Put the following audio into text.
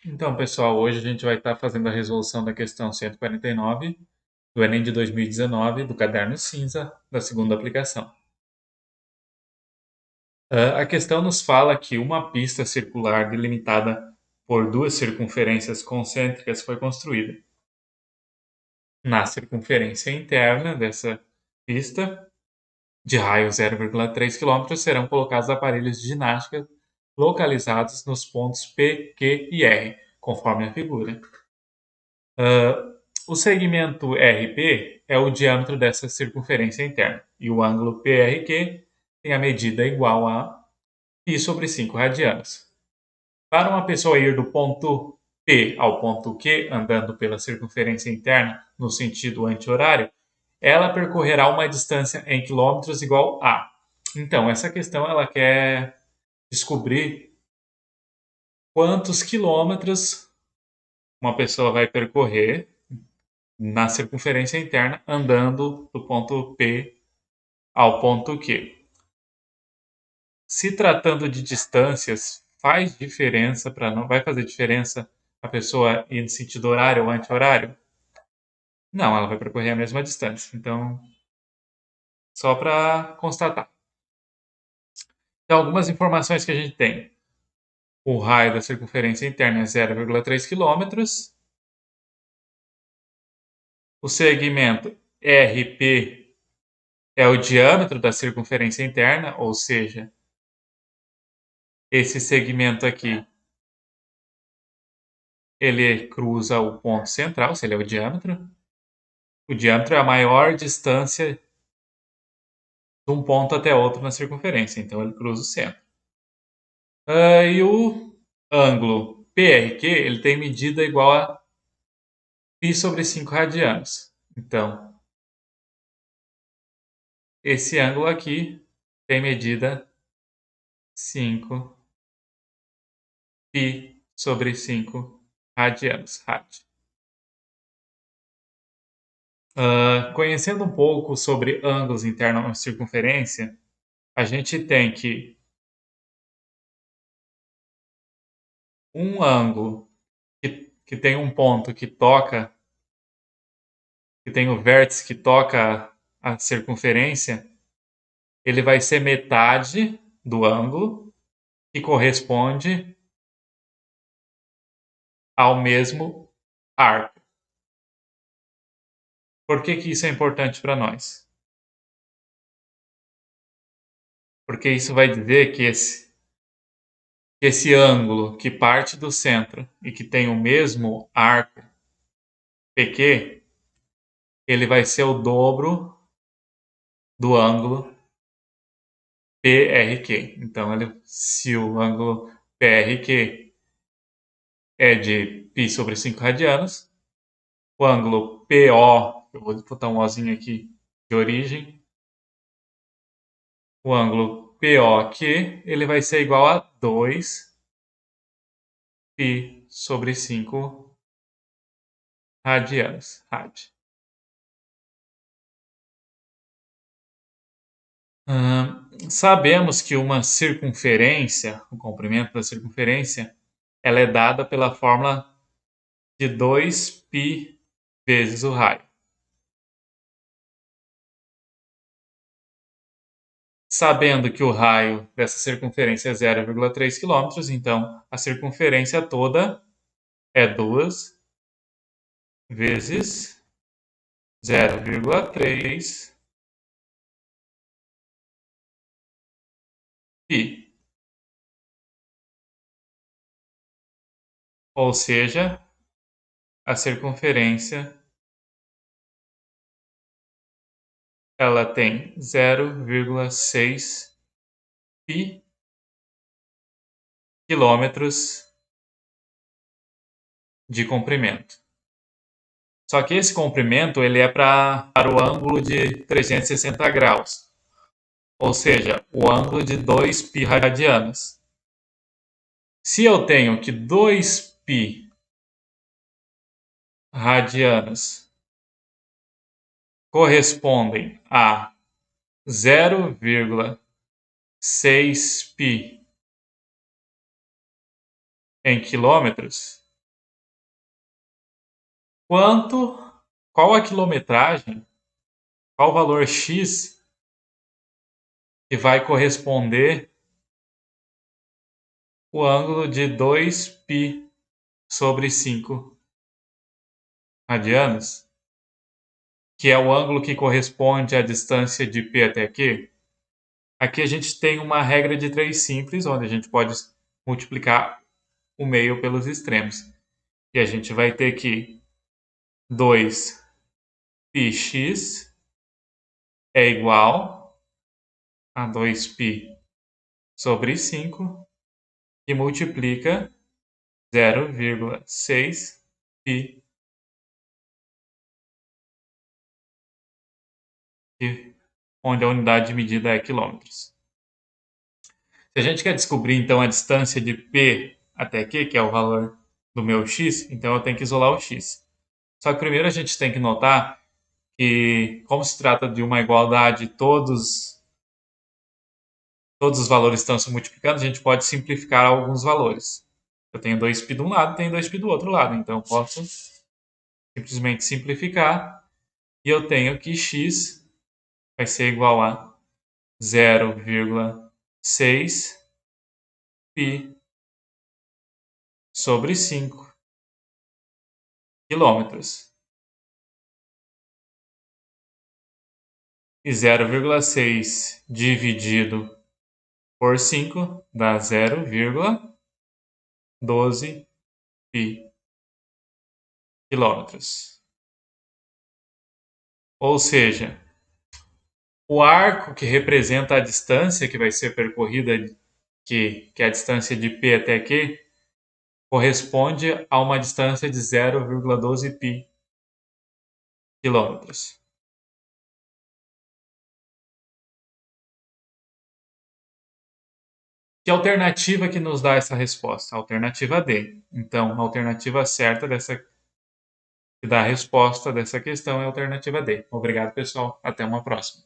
Então, pessoal, hoje a gente vai estar fazendo a resolução da questão 149 do Enem de 2019, do caderno cinza, da segunda aplicação. A questão nos fala que uma pista circular delimitada por duas circunferências concêntricas foi construída. Na circunferência interna dessa pista, de raio 0,3 km, serão colocados aparelhos de ginástica localizados nos pontos P, Q e R, conforme a figura. O segmento RP é o diâmetro dessa circunferência interna e o ângulo PRQ tem a medida igual a π sobre 5 radianos. Para uma pessoa ir do ponto P ao ponto Q andando pela circunferência interna no sentido anti-horário, ela percorrerá uma distância em quilômetros igual a. Então, essa questão ela quer descobrir quantos quilômetros uma pessoa vai percorrer na circunferência interna, andando do ponto P ao ponto Q. Se tratando de distâncias, faz diferença para não vai fazer diferença a pessoa ir no sentido horário ou anti-horário? Não, ela vai percorrer a mesma distância. Então, só para constatar. Então, algumas informações que a gente tem. O raio da circunferência interna é 0,3 km. O segmento RP é o diâmetro da circunferência interna, ou seja, esse segmento aqui, ele cruza o ponto central, se ele é o diâmetro. O diâmetro é a maior distância de um ponto até outro na circunferência, então ele cruza o centro. E o ângulo PRQ, ele tem medida igual a π sobre 5 radianos. Então, esse ângulo aqui tem medida 5 π sobre 5 radianos. Conhecendo um pouco sobre ângulos internos à circunferência, a gente tem que um ângulo que tem um ponto que toca, que tem o vértice que toca a circunferência, ele vai ser metade do ângulo que corresponde ao mesmo arco. Por que isso é importante para nós? Porque isso vai dizer que esse ângulo que parte do centro e que tem o mesmo arco PQ, ele vai ser o dobro do ângulo PRQ. Então, se o ângulo PRQ é de π sobre 5 radianos, o ângulo PO, eu vou botar um Ozinho aqui de origem, o ângulo POQ, ele vai ser igual a 2 π sobre 5 radianos. Sabemos que uma circunferência, o comprimento da circunferência, ela é dada pela fórmula de 2π vezes o raio. Sabendo que o raio dessa circunferência é 0,3 km, então a circunferência toda é 2 vezes 0,3 π. Ou seja, a circunferência ela tem 0,6 π quilômetros de comprimento. Só que esse comprimento ele é para o ângulo de 360 graus, ou seja, o ângulo de 2π radianos. Se eu tenho que 2π radianos correspondem a 0,6π em quilômetros, qual a quilometragem, qual o valor x que vai corresponder o ângulo de 2π sobre 5 radianos, que é o ângulo que corresponde à distância de P até Q. Aqui a gente tem uma regra de 3 simples, onde a gente pode multiplicar o meio pelos extremos. E a gente vai ter que 2πx é igual a 2π sobre 5 e multiplica 0,6π, onde a unidade de medida é quilômetros. Se a gente quer descobrir, então, a distância de P até Q, que é o valor do meu x, então eu tenho que isolar o x. Só que primeiro a gente tem que notar que, como se trata de uma igualdade, todos os valores estão se multiplicando, a gente pode simplificar alguns valores. Eu tenho 2π de um lado, tenho 2π do outro lado, então eu posso simplesmente simplificar e eu tenho que x vai ser igual a 0,6π sobre 5 quilômetros. E 0,6 dividido por 5 dá 0,12π quilômetros. Ou seja, o arco que representa a distância que vai ser percorrida, que é a distância de P até Q, corresponde a uma distância de 0,12π quilômetros. Que alternativa que nos dá essa resposta? A alternativa D. Então, a alternativa certa que dá a resposta dessa questão é a alternativa D. Obrigado, pessoal. Até uma próxima.